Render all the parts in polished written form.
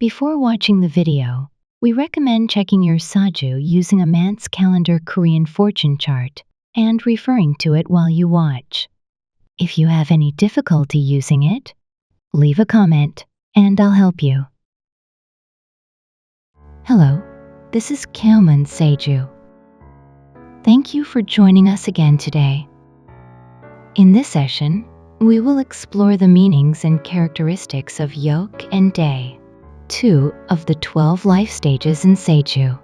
Before watching the video, we recommend checking your Saju using a man's calendar Korean fortune chart and referring to it while you watch. If you have any difficulty using it, leave a comment and I'll help you. Hello, this is Geummun Saju. Thank you for joining us again today. In this session, we will explore the meanings and characteristics of Yoke and Day, 2 of the 12 life stages in Saju.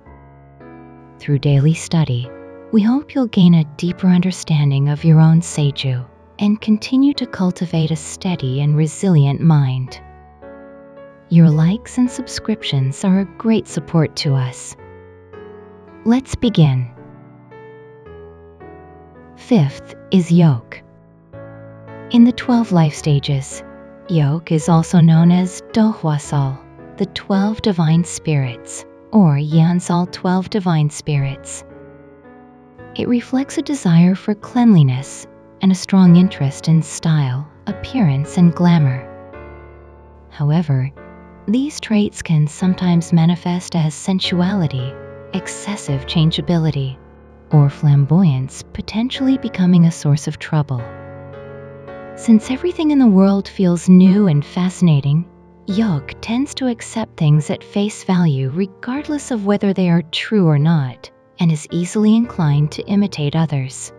Through daily study, we hope you'll gain a deeper understanding of your own Saju and continue to cultivate a steady and resilient mind. Your likes and subscriptions are a great support to us. Let's begin. Fifth is Yoke. In the 12 life stages, Yoke is also known as Dohwasal, the 12 divine spirits, or ShinSal 12 divine spirits. It reflects a desire for cleanliness and a strong interest in style, appearance, and glamour. However, these traits can sometimes manifest as sensuality, excessive changeability, or flamboyance, potentially becoming a source of trouble. Since everything in the world feels new and fascinating, Yoke tends to accept things at face value regardless of whether they are true or not, and is easily inclined to imitate others.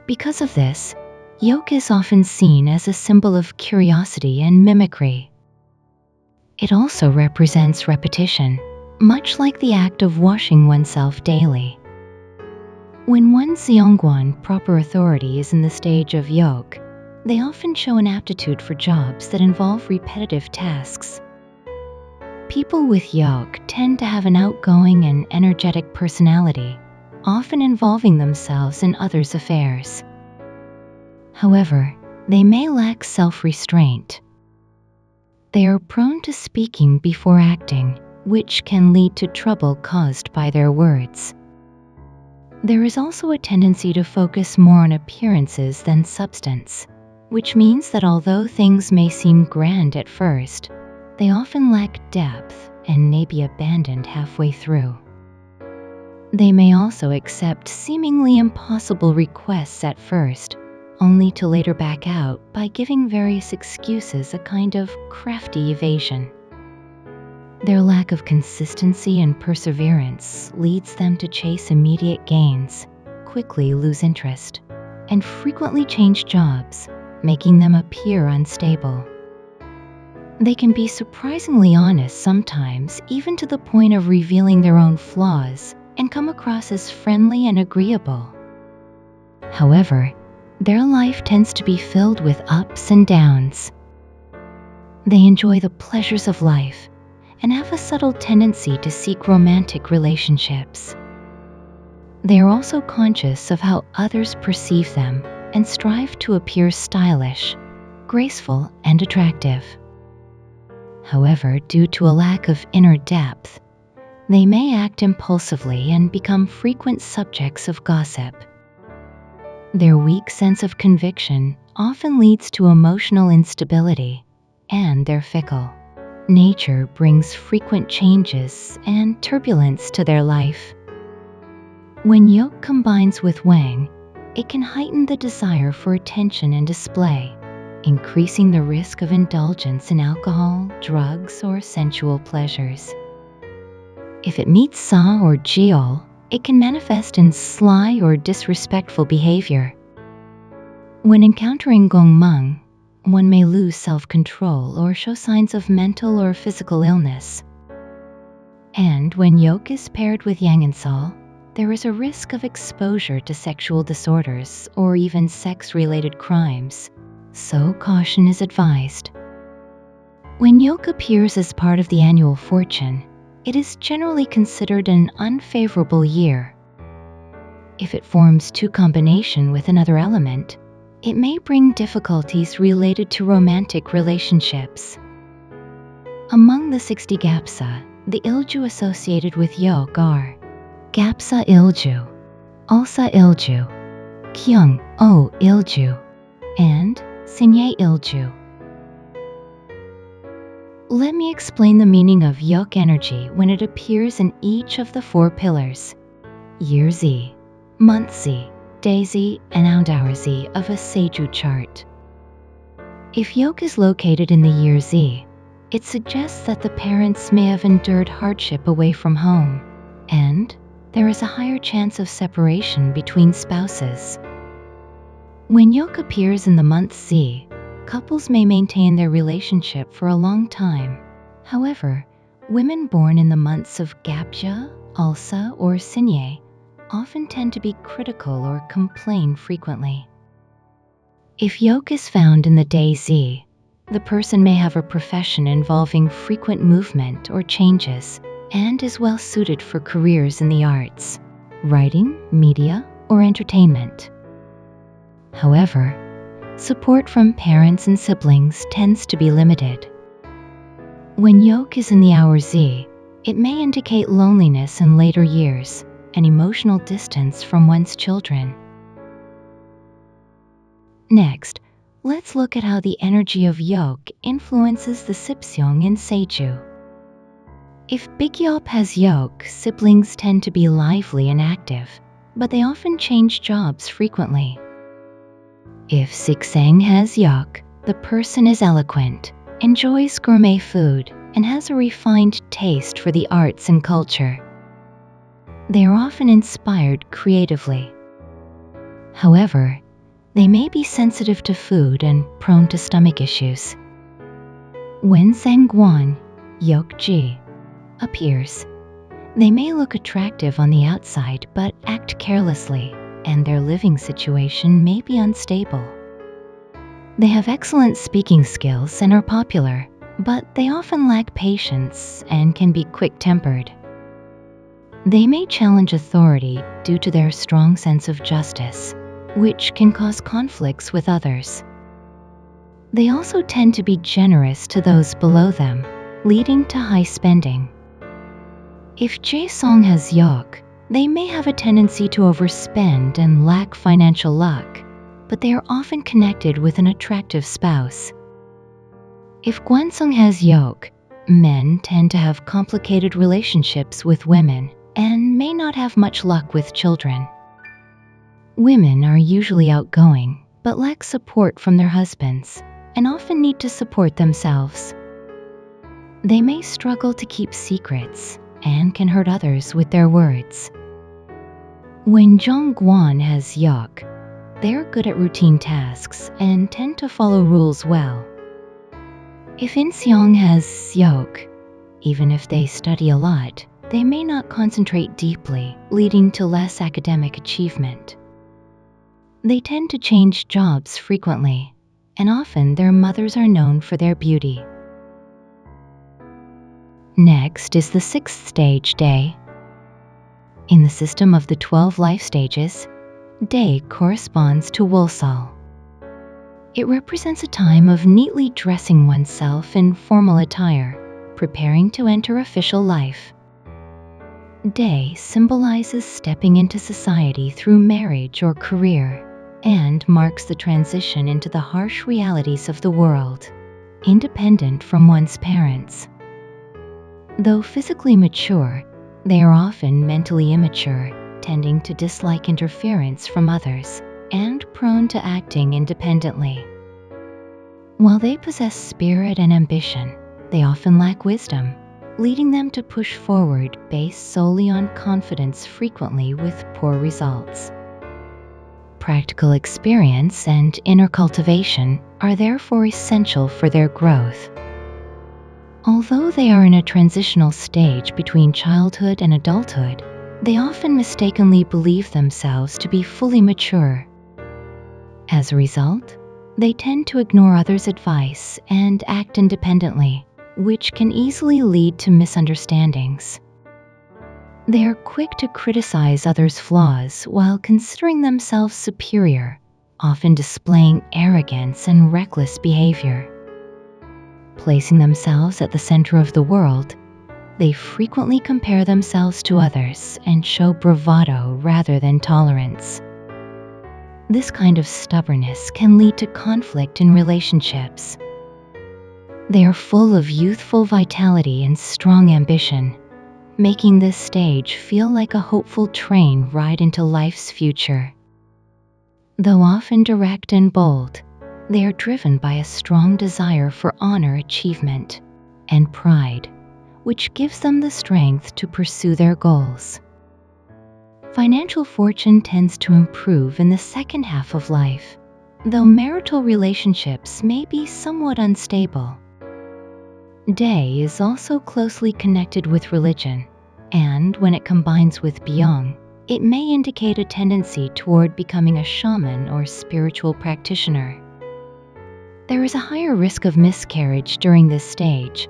Because of this, Yoke is often seen as a symbol of curiosity and mimicry. It also represents repetition, much like the act of washing oneself daily. When one's Seongwon proper authority is in the stage of Yoke, they often show an aptitude for jobs that involve repetitive tasks. People with Yoke tend to have an outgoing and energetic personality, often involving themselves in others' affairs. However, they may lack self-restraint. They are prone to speaking before acting, which can lead to trouble caused by their words. There is also a tendency to focus more on appearances than substance, which means that although things may seem grand at first, they often lack depth and may be abandoned halfway through. They may also accept seemingly impossible requests at first, only to later back out by giving various excuses, a kind of crafty evasion. Their lack of consistency and perseverance leads them to chase immediate gains, quickly lose interest, and frequently change jobs, making them appear unstable. They can be surprisingly honest sometimes, even to the point of revealing their own flaws, and come across as friendly and agreeable. However, their life tends to be filled with ups and downs. They enjoy the pleasures of life and have a subtle tendency to seek romantic relationships. They are also conscious of how others perceive them and strive to appear stylish, graceful, and attractive. However, due to a lack of inner depth, they may act impulsively and become frequent subjects of gossip. Their weak sense of conviction often leads to emotional instability, and they're fickle. Nature brings frequent changes and turbulence to their life. When Yoke combines with Wang, it can heighten the desire for attention and display, increasing the risk of indulgence in alcohol, drugs, or sensual pleasures. If it meets Sa or Jeol, it can manifest in sly or disrespectful behavior. When encountering Geummun, one may lose self-control or show signs of mental or physical illness. And when Yoke is paired with ShinSal, there is a risk of exposure to sexual disorders or even sex-related crimes, so caution is advised. When Yoke appears as part of the annual fortune, it is generally considered an unfavorable year. If it forms two combination with another element, it may bring difficulties related to romantic relationships. Among the 60 Gapsa, the Ilju associated with Yoke are Gapsa Ilju, Ulsa Ilju, Kyung O Ilju, and Sinye Ilju. Let me explain the meaning of Yoke energy when it appears in each of the 4 pillars: year Z, month Z, day Z, and hour Z of a Saju chart. If Yoke is located in the year Z, it suggests that the parents may have endured hardship away from home, and there is a higher chance of separation between spouses. When Yoke appears in the month Z, couples may maintain their relationship for a long time. However, women born in the months of Gapja, Alsa, or Sinye often tend to be critical or complain frequently. If Yoke is found in the day Z, the person may have a profession involving frequent movement or changes and is well suited for careers in the arts, writing, media, or entertainment. However, support from parents and siblings tends to be limited. When Yoke is in the hour Z, it may indicate loneliness in later years and emotional distance from one's children. Next, let's look at how the energy of Yoke influences the Sipsyong in Saju. If Big Yop has Yoke, siblings tend to be lively and active, but they often change jobs frequently. If Sikseng has Yoke, the person is eloquent, enjoys gourmet food, and has a refined taste for the arts and culture. They are often inspired creatively. However, they may be sensitive to food and prone to stomach issues. When Zhangguan, Yoke Ji, appears, they may look attractive on the outside but act carelessly, and their living situation may be unstable. They have excellent speaking skills and are popular, but they often lack patience and can be quick-tempered. They may challenge authority due to their strong sense of justice, which can cause conflicts with others. They also tend to be generous to those below them, leading to high spending. If Jae-song has Yoke, they may have a tendency to overspend and lack financial luck, but they are often connected with an attractive spouse. If Gwansung has Yoke, men tend to have complicated relationships with women and may not have much luck with children. Women are usually outgoing but lack support from their husbands and often need to support themselves. They may struggle to keep secrets and can hurt others with their words. When Jongguan has Yoke, they are good at routine tasks and tend to follow rules well. If Inseong has Yoke, even if they study a lot, they may not concentrate deeply, leading to less academic achievement. They tend to change jobs frequently, and often their mothers are known for their beauty. Next is the 6th stage, day. In the system of the 12 life stages, day corresponds to Wulsal. It represents a time of neatly dressing oneself in formal attire, preparing to enter official life. Day symbolizes stepping into society through marriage or career, and marks the transition into the harsh realities of the world, independent from one's parents. Though physically mature, they are often mentally immature, tending to dislike interference from others, and prone to acting independently. While they possess spirit and ambition, they often lack wisdom, leading them to push forward based solely on confidence, frequently with poor results. Practical experience and inner cultivation are therefore essential for their growth. Although they are in a transitional stage between childhood and adulthood, they often mistakenly believe themselves to be fully mature. As a result, they tend to ignore others' advice and act independently, which can easily lead to misunderstandings. They are quick to criticize others' flaws while considering themselves superior, often displaying arrogance and reckless behavior. Placing themselves at the center of the world, they frequently compare themselves to others and show bravado rather than tolerance. This kind of stubbornness can lead to conflict in relationships. They are full of youthful vitality and strong ambition, making this stage feel like a hopeful train ride into life's future. Though often direct and bold, they are driven by a strong desire for honor, achievement, and pride, which gives them the strength to pursue their goals. Financial fortune tends to improve in the second half of life, though marital relationships may be somewhat unstable. Day is also closely connected with religion, and when it combines with Byung, it may indicate a tendency toward becoming a shaman or spiritual practitioner. There is a higher risk of miscarriage during this stage,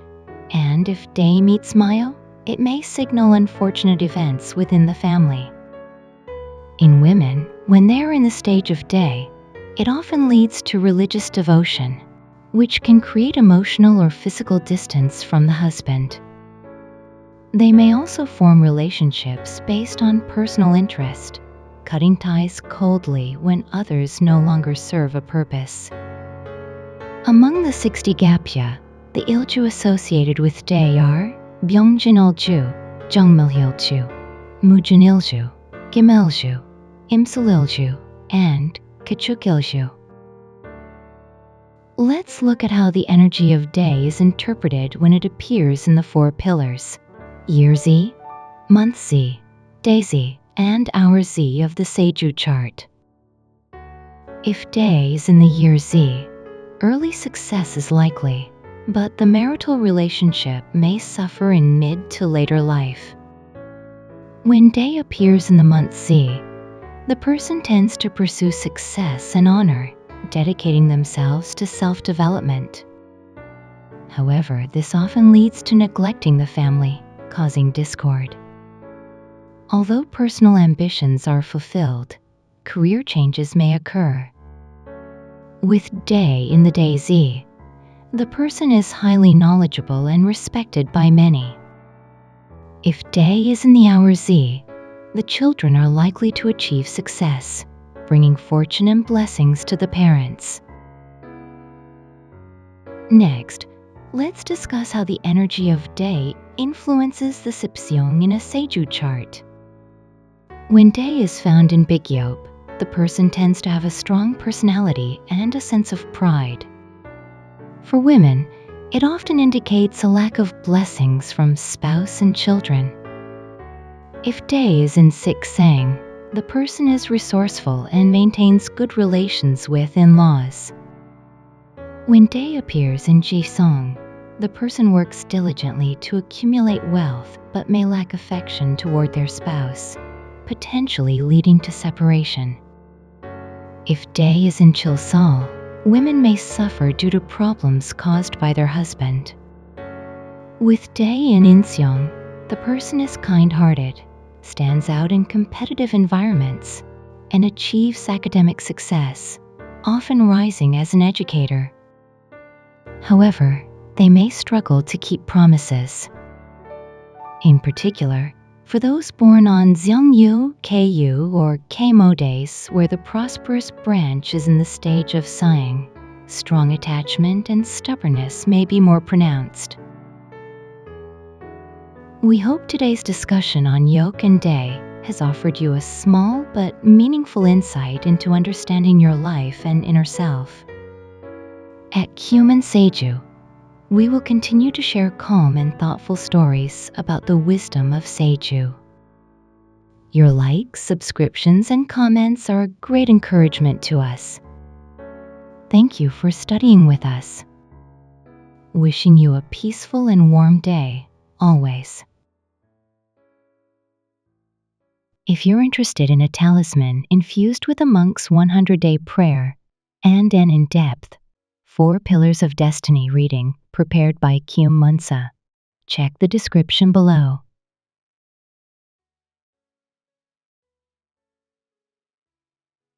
and if Day meets Mayo, it may signal unfortunate events within the family. In women, when they are in the stage of Day, it often leads to religious devotion, which can create emotional or physical distance from the husband. They may also form relationships based on personal interest, cutting ties coldly when others no longer serve a purpose. Among the 60 Gapya, the Ilju associated with Day are Byungjin-ilju, Jungmil-ilju, Mujin-ilju, Kim-ilju, Imsul-ilju, and Kachuk-ilju. Let's look at how the energy of Day is interpreted when it appears in the 4 pillars: Year Z, Month Z, Day Z, and Hour Z of the Saju chart. If Day is in the Year Z, early success is likely, but the marital relationship may suffer in mid to later life. When Day appears in the Month Z, the person tends to pursue success and honor, dedicating themselves to self-development. However, this often leads to neglecting the family, causing discord. Although personal ambitions are fulfilled, career changes may occur. With Day in the Day Z, the person is highly knowledgeable and respected by many. If Day is in the Hour Z, the children are likely to achieve success, bringing fortune and blessings to the parents. Next, let's discuss how the energy of Day influences the Sipsin in a Saju chart. When Day is found in Big Yoke, the person tends to have a strong personality and a sense of pride. For women, it often indicates a lack of blessings from spouse and children. If Day is in Sik Sang, the person is resourceful and maintains good relations with in-laws. When Day appears in Ji Song, the person works diligently to accumulate wealth but may lack affection toward their spouse, potentially leading to separation. If Day is in Chilsal, women may suffer due to problems caused by their husband. With Day in Inseong, the person is kind-hearted, stands out in competitive environments, and achieves academic success, often rising as an educator. However, they may struggle to keep promises. In particular, for those born on Zeongyu, Ku, or Kmo days where the prosperous branch is in the stage of Sang, strong attachment and stubbornness may be more pronounced. We hope today's discussion on Yoke and Day has offered you a small but meaningful insight into understanding your life and inner self. At Geummun Saju, we will continue to share calm and thoughtful stories about the wisdom of Saju. Your likes, subscriptions, and comments are a great encouragement to us. Thank you for studying with us. Wishing you a peaceful and warm day, always. If you're interested in a talisman infused with a monk's 100-day prayer and an in-depth 4 Pillars of Destiny reading prepared by Geummunsa, check the description below.